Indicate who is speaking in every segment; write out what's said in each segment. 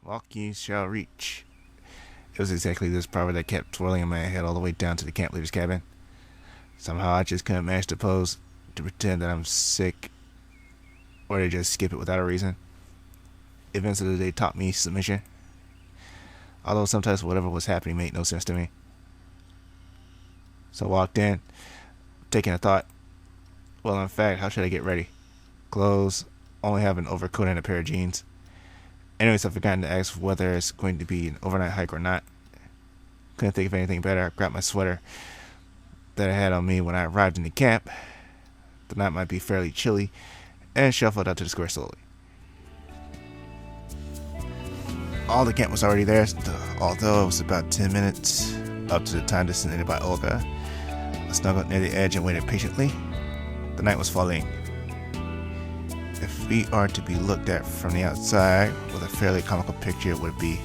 Speaker 1: Walk ye shall reach. It was exactly this proverb that kept twirling in my head all the way down to the camp leader's cabin. Somehow I just couldn't manage to pose to pretend that I'm sick or to just skip it without a reason. Events of the day taught me submission, although sometimes whatever was happening made no sense to me. So I walked in, taking a thought. Well, in fact, how should I get ready? Clothes, only have an overcoat and a pair of jeans. Anyways, I've forgotten to ask whether it's going to be an overnight hike or not. Couldn't think of anything better. I grabbed my sweater that I had on me when I arrived in the camp. The night might be fairly chilly, and shuffled out to the square slowly. All the camp was already there, although it was about 10 minutes up to the time designated by Olga. I snuggled near the edge and waited patiently. The night was falling. If we are to be looked at from the outside with a fairly comical picture, it would be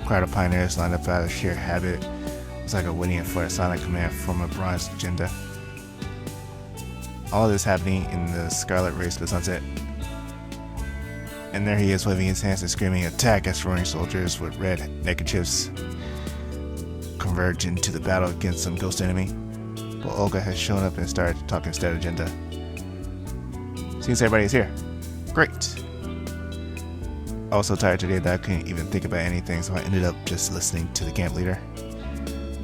Speaker 1: a crowd of pioneers lined up out of sheer habit. It was like a waiting for a silent command from a bronze agenda. All of this happening in the scarlet rays of the sunset. And there he is, waving his hands and screaming, "Attack!" as roaring soldiers with red neckerchiefs converge into the battle against some ghost enemy. But Olga has shown up and started to talk instead agenda. Seems everybody is here. Great. I was so tired today that I couldn't even think about anything, so I ended up just listening to the camp leader.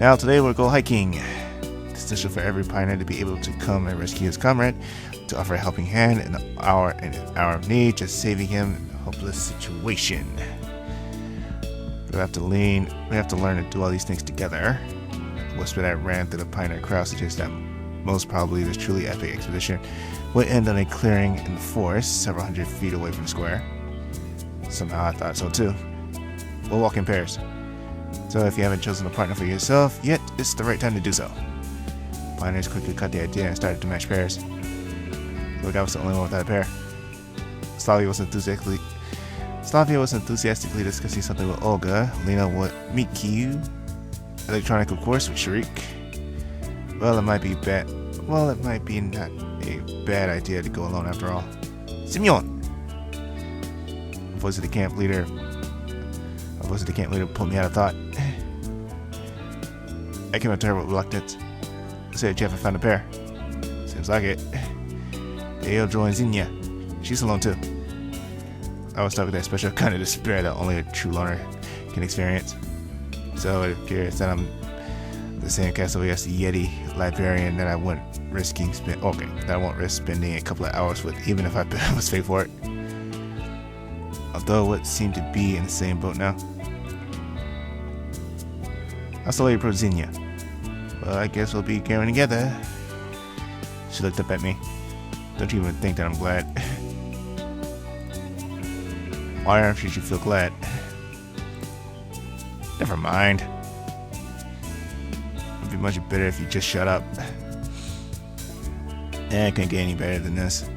Speaker 1: Now today we'll go hiking. It's essential for every pioneer to be able to come and rescue his comrade, to offer a helping hand in an hour of need, just saving him in a hopeless situation. We have to learn to do all these things together. A whisper that ran through the pioneer crowd suggests that most probably this truly epic expedition would end on a clearing in the forest several hundred feet away from the square. Somehow I thought so too. We'll walk in pairs. So if you haven't chosen a partner for yourself yet, it's the right time to do so. Pioneers quickly cut the idea and started to match pairs. Look, I was the only one without a pair. Slavia was enthusiastically discussing something with Olga. Lena would meet Kiyu. Electronic, of course, with Sharik. Well, it might be not a bad idea to go alone after all. Simeon! The voice of the camp leader pulled me out of thought. I came up to her with reluctance. I said, "You haven't found a pair." "Seems like it." Dale joins Zinya. She's alone too. I was stuck with that special kind of despair that only a true loner can experience. So it appears that I'm the same castaway as the Yeti librarian that I won't risk spending a couple of hours with, even if I was paid for it. Although what seemed to be in the same boat now. I slowly approached Zinya. "Well, I guess we'll be going together." She looked up at me. "Don't you even think that I'm glad?" "Why aren't you feel glad?" "Never mind. It'd be much better if you just shut up." It couldn't get any better than this.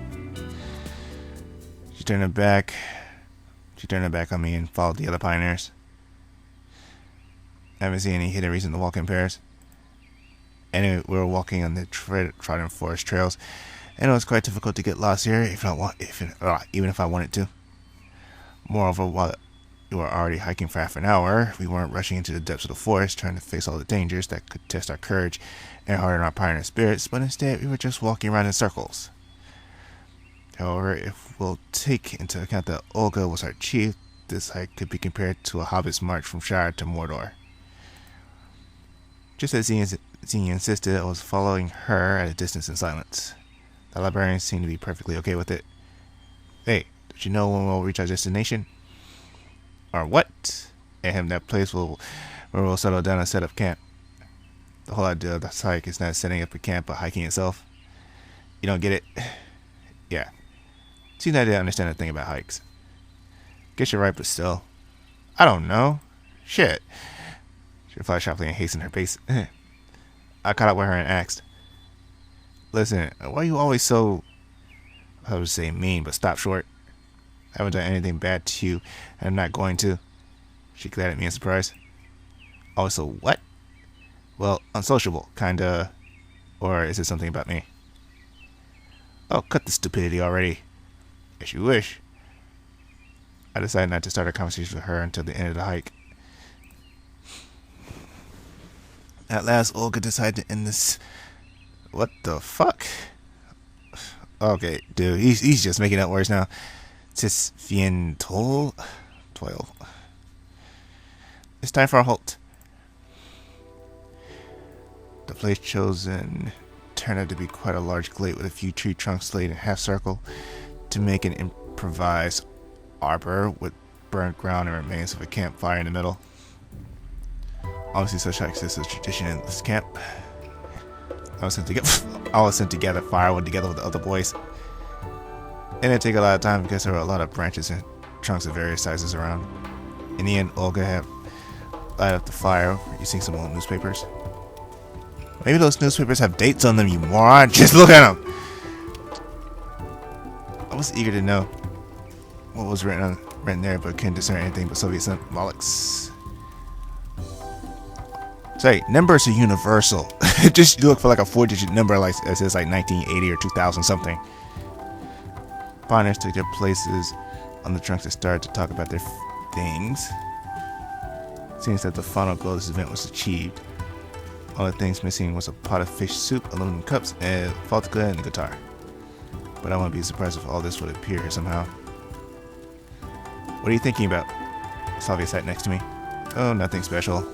Speaker 1: She turned her back on me and followed the other pioneers. I haven't seen any hidden reason to walk in pairs. Anyway, we were walking on the trodden forest trails, and it was quite difficult to get lost here, even if I wanted to. Moreover, while we were already hiking for half an hour, we weren't rushing into the depths of the forest, trying to face all the dangers that could test our courage and harden our pioneer spirits, but instead we were just walking around in circles. However, if we'll take into account that Olga was our chief, this hike could be compared to a hobbit's march from Shire to Mordor. Just as Xenia insisted, I was following her at a distance in silence. The librarian seemed to be perfectly okay with it. "Hey, don't you know when we'll reach our destination?" "Our what?" "That place where we'll settle down and set up camp. The whole idea of this hike is not setting up a camp, but hiking itself. You don't get it?" "Yeah. Seems I didn't understand a thing about hikes." "Guess you're right, but still." "I don't know. Shit." She replied sharply and hastened her pace. I caught up with her and asked, "Listen, why are you always so," I would say mean, but stop short. "I haven't done anything bad to you, and I'm not going to." She glared at me in surprise. "Always so what?" "Well, unsociable, kinda. Or is it something about me?" "Oh, cut the stupidity already." "As you wish." I decided not to start a conversation with her until the end of the hike. At last, Olga decided to end this. What the fuck? Okay, dude, he's just making up words now. Tisvientol 12. It's time for a halt. The place chosen turned out to be quite a large glade with a few tree trunks laid in a half circle to make an improvised arbor with burnt ground and remains of a campfire in the middle. Obviously, such hikes is a tradition in this camp. I was sent to gather firewood together with the other boys. It didn't take a lot of time because there were a lot of branches and trunks of various sizes around. In the end, Olga had lighted up the fire using some old newspapers. Maybe those newspapers have dates on them, you moron! Just look at them! I was eager to know what was written there, but couldn't discern anything but Soviet symbolics. Say, numbers are universal. Just look for like a 4-digit number, like it says like 1980 or 2000 something. Pioneers took their places on the trunks and started to talk about their things. Seems that the final goal of this event was achieved. All the things missing was a pot of fish soup, aluminum cups, and vodka and a guitar. But I wouldn't be surprised if all this would appear here somehow. What are you thinking about? Slavia sat next to me. Oh, nothing special.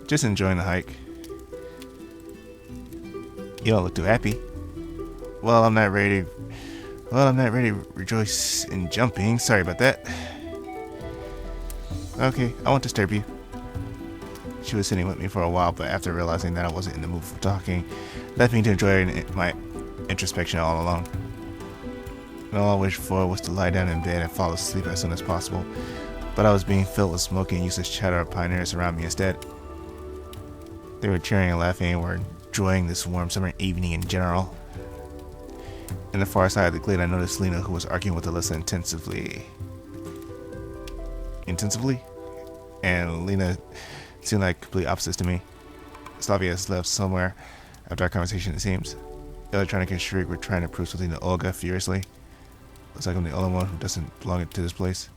Speaker 1: Just enjoying the hike. You don't look too happy. Well, I'm not ready to rejoice in jumping. Sorry about that. Okay, I won't disturb you. She was sitting with me for a while, but after realizing that I wasn't in the mood for talking, left me to enjoy my introspection all alone. And all I wished for was to lie down in bed and fall asleep as soon as possible, but I was being filled with smoky and useless chatter of pioneers around me instead. They were cheering and laughing and were enjoying this warm summer evening in general. In the far side of the glade, I noticed Lena, who was arguing with Alyssa intensively. And Lena seemed like complete opposites to me. Slavia has left somewhere after our conversation, it seems. Electronic and Shriek were trying to prove something to Olga furiously. Looks like I'm the only one who doesn't belong to this place.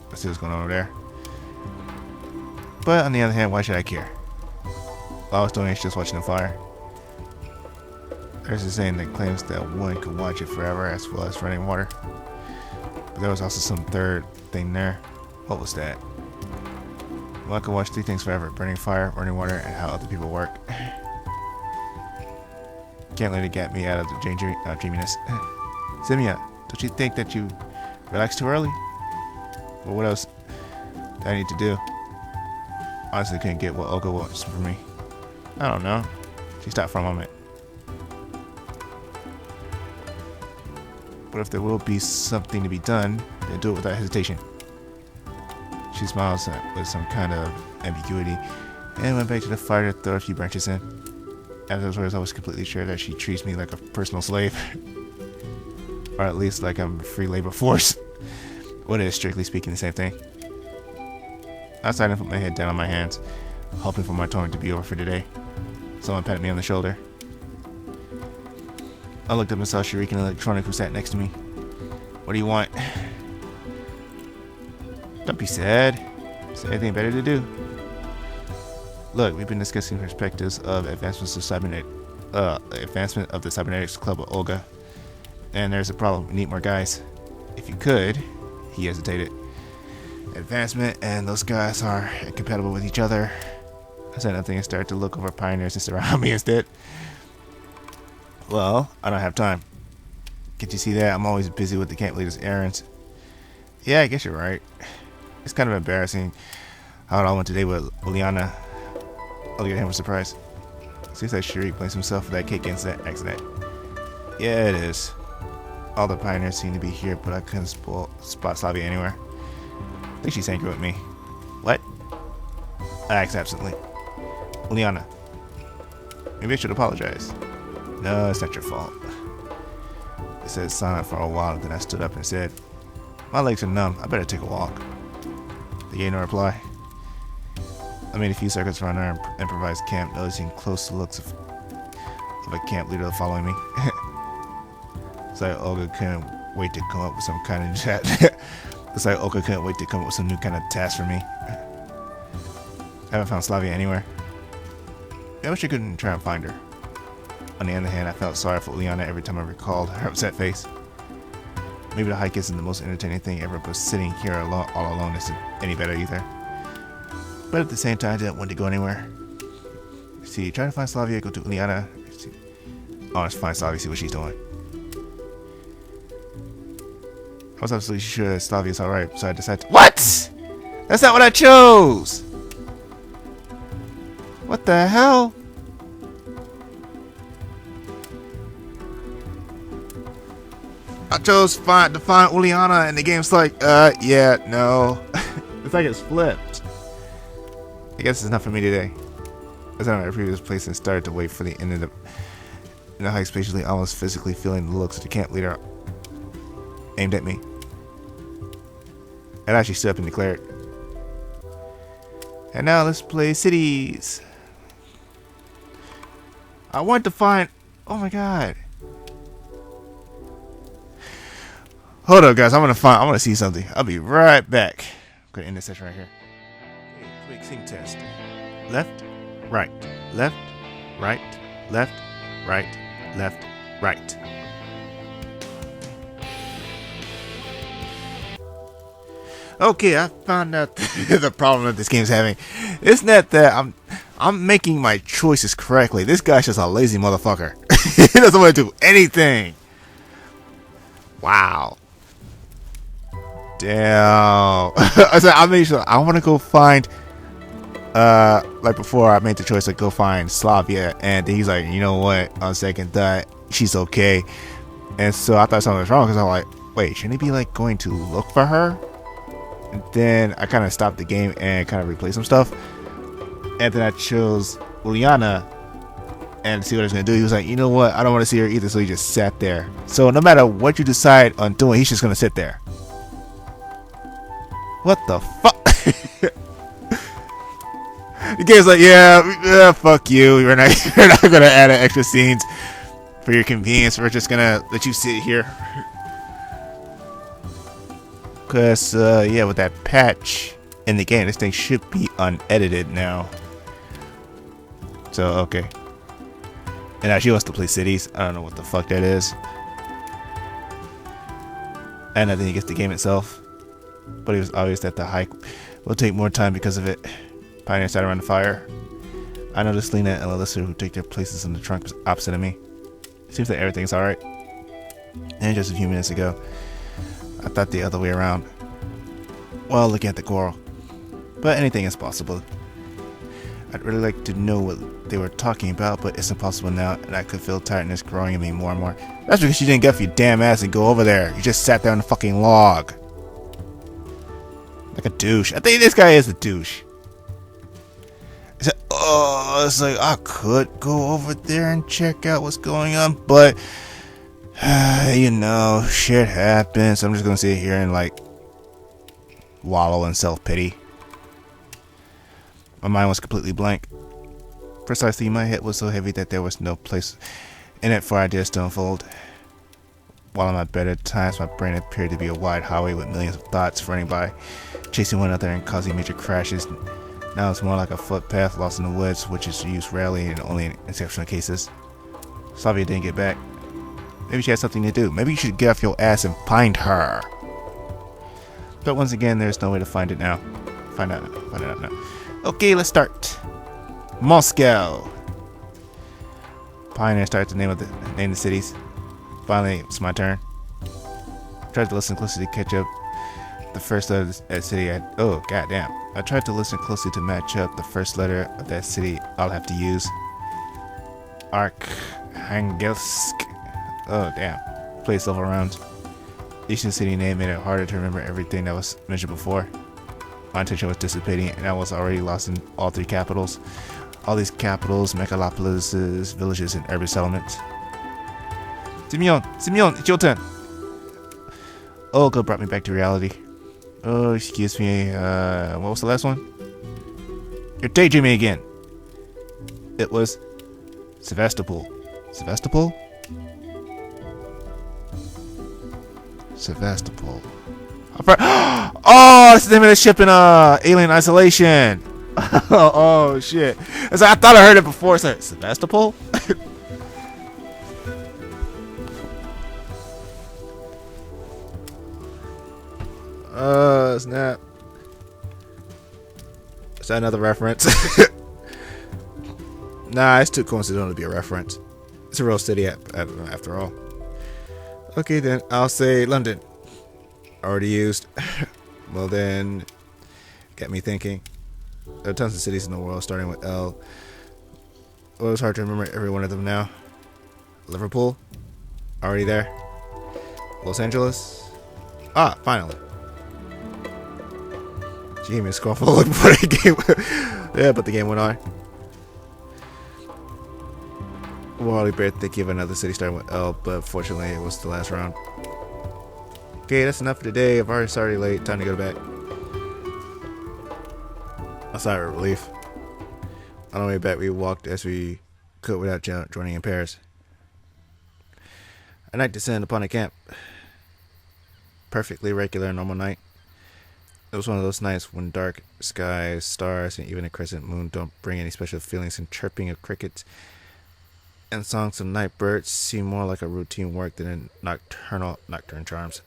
Speaker 1: Let's see what's going on over there. But on the other hand, why should I care? All I was doing is just watching the fire. There's a saying that claims that one could watch it forever as well as running water. But there was also some third thing there. What was that? Well, I could watch 3 things forever: burning fire, running water, and how other people work. Can't let it get me out of the dreaminess. Simia, don't you think that you relaxed too early? Well, what else do I need to do? Honestly, couldn't get what Olga wants from me. I don't know. She stopped for a moment. But if there will be something to be done, then do it without hesitation. She smiles with some kind of ambiguity and went back to the fire to throw a few branches in. Afterwards, I was completely sure that she treats me like a personal slave. Or at least like I'm a free labor force. What is, strictly speaking, the same thing. I decided to put my head down on my hands, hoping for my torment to be over for today. Someone patted me on the shoulder. I looked up and saw Shuriken Electronic, who sat next to me. What do you want? Don't be sad. Is there anything better to do? Look, we've been discussing perspectives of advancement of the cybernetics club with Olga. And there's a problem. We need more guys. If you could, he hesitated. Advancement and those guys are incompatible with each other. I said nothing and started to look over pioneers that surround me instead. Well, I don't have time. Can't you see that? I'm always busy with the camp leader's errands. Yeah, I guess you're right. It's kind of embarrassing how it all went today with Uliana. I'll look at him with surprise. Seems like Shariq blames himself for that cake accident. Yeah, it is. All the pioneers seem to be here, but I couldn't spot Slavia anywhere. I think she's angry with me. What? I asked absently. Uliana, maybe I should apologize. No, it's not your fault. It said silent for a while, then I stood up and said, my legs are numb. I better take a walk. They gave no reply. I made a few circuits around our improvised camp, noticing close looks of a camp leader following me. It's like Olga couldn't wait to come up with some kind of chat. It's like Olga couldn't wait to come up with some new kind of task for me. I haven't found Slavia anywhere. I wish I couldn't try and find her. On the other hand, I felt sorry for Uliana every time I recalled her upset face. Maybe the hike isn't the most entertaining thing ever, but sitting here all alone isn't any better either. But at the same time, I didn't want to go anywhere. See, try to find Slavia, go to Uliana. Oh, let's find Slavia, see what she's doing. I was absolutely sure that Slavia's alright, so I decided to— What?! That's not what I chose! What the hell? I chose to find Uliana, and the game's like, yeah, no. It's like it's flipped. I guess it's not for me today. I was at my previous place and started to wait for the end of the hike, spatially, almost physically feeling the looks of the camp leader aimed at me. I actually stood up and declared, and now let's play cities. I want to find— oh my god. Hold up, guys. I want to see something. I'll be right back. I'm going to end this session right here. Okay, quick sync test. Left, right, left, right, left, right, left, right. Okay, I found out the problem that this game's having. It's not that I'm making my choices correctly. This guy's just a lazy motherfucker. He doesn't want to do anything. Wow. Damn. I made sure I want to go find, like before I made the choice to go find Slavia, and he's like, you know what, on second thought, she's okay. And so I thought something was wrong, because I'm like, wait, shouldn't he be like going to look for her? And then I kind of stopped the game and kind of replaced some stuff, and then I chose Uliana and see what I was gonna do. He was like, you know what, I don't want to see her either, so he just sat there. So no matter what you decide on doing, he's just gonna sit there. What the fuck? The game's like, yeah, fuck you. We're not gonna add extra scenes for your convenience. We're just gonna let you sit here. Cause yeah, with that patch in the game, this thing should be unedited now. So okay. And now she wants to play cities. I don't know what the fuck that is. And I think he gets the game itself. But it was obvious that the hike will take more time because of it. Pioneer sat around the fire. I noticed Lena and Alyssa, who take their places in the trunk opposite of me. It seems that everything's alright. And just a few minutes ago, I thought the other way around. Well, looking at the quarrel. But anything is possible. I'd really like to know what they were talking about, but it's impossible now, and I could feel tiredness growing in me more and more. That's because you didn't get off your damn ass and go over there. You just sat there on the fucking log. Like a douche. I think this guy is a douche. He said, oh, it's like, I could go over there and check out what's going on, but, you know, shit happens. I'm just gonna sit here and, like, wallow in self-pity. My mind was completely blank. Precisely, my head was so heavy that there was no place in it for ideas to unfold. While on my bed at times, my brain appeared to be a wide highway with millions of thoughts running by, chasing one another and causing major crashes. Now it's more like a footpath lost in the woods, which is used rarely and only in exceptional cases. Slavia didn't get back. Maybe she had something to do. Maybe you should get off your ass and find her. But once again, there's no way to find it now. Find it out now. Okay, let's start. Moscow. Pioneer started to name the cities. Finally, it's my turn. I tried to listen closely to catch up. The first letter of that city oh, goddamn. I tried to listen closely to match up the first letter of that city I'll have to use. Arkhangelsk. Oh, damn. Played several rounds. Each city name made it harder to remember everything that was mentioned before. My attention was dissipating, and I was already lost in all three capitals. All these capitals, megalopolises, villages, and urban settlements. Simeon, it's your turn. Olga brought me back to reality. Oh, excuse me. What was the last one? You're daydreaming again. It was Sevastopol. Sevastopol? Sevastopol. Oh, that's the name of the ship in Alien Isolation. Oh shit! I thought I heard it before. It's like Sevastopol. Snap. Is that another reference? Nah, it's too coincidental to be a reference. It's a real city after all. Okay, then I'll say London. Already used. Well then, get me thinking. There are tons of cities in the world starting with L. Well, it's hard to remember every one of them now. Liverpool. Already there. Los Angeles. Ah, finally. She gave me a scuffle look before the game. Yeah, but the game went on. Wally Bear think you have another city starting with L, but fortunately it was the last round. Okay, that's enough for today. I've already started late. Time to go to bed. A sigh of relief. On our way back, we walked as we could without joining in pairs. A night descended upon the camp. Perfectly regular, normal night. It was one of those nights when dark skies, stars, and even a crescent moon don't bring any special feelings, and chirping of crickets and songs of night birds seem more like a routine work than a nocturne charms.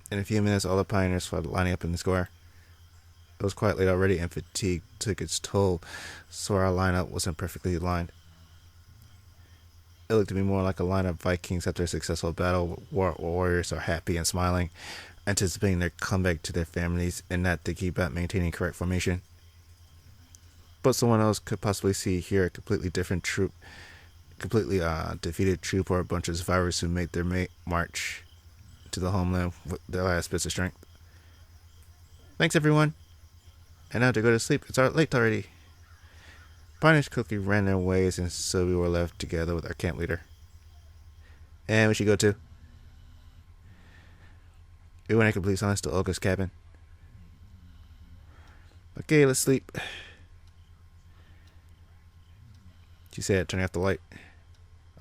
Speaker 1: In a few minutes, all the pioneers started lining up in the square. It was quite late already, and fatigue took its toll, so our lineup wasn't perfectly aligned. It looked to me more like a line of Vikings after a successful battle. Warriors are happy and smiling, anticipating their comeback to their families, and not to keep out maintaining correct formation. But someone else could possibly see here a completely different troop, completely defeated troop, or a bunch of survivors who made their march to the homeland with their last bits of strength. Thanks, everyone. And now to go to sleep. It's late already. Pioneers quickly ran their ways, and so we were left together with our camp leader. And we should go too. We went in complete silence to Olga's cabin. Okay, let's sleep, she said, turning off the light.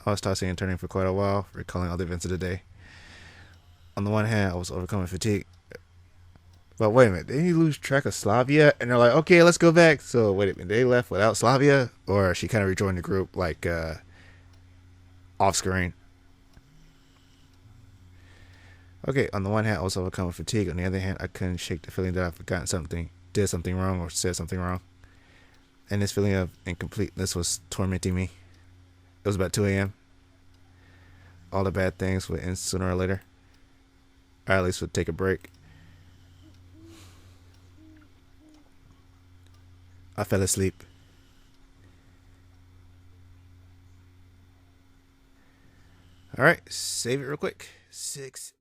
Speaker 1: I was tossing and turning for quite a while, recalling all the events of the day. On the one hand, I was overcoming fatigue. But wait a minute, didn't you lose track of Slavia? And they're like, okay, let's go back. So wait a minute, they left without Slavia? Or she kind of rejoined the group, like, off screen? Okay, on the one hand, I was overcoming fatigue. On the other hand, I couldn't shake the feeling that I'd forgotten something, did something wrong, or said something wrong. And this feeling of incompleteness was tormenting me. It was about 2 a.m. All the bad things would end sooner or later. I at least would take a break. I fell asleep. Alright, save it real quick. 6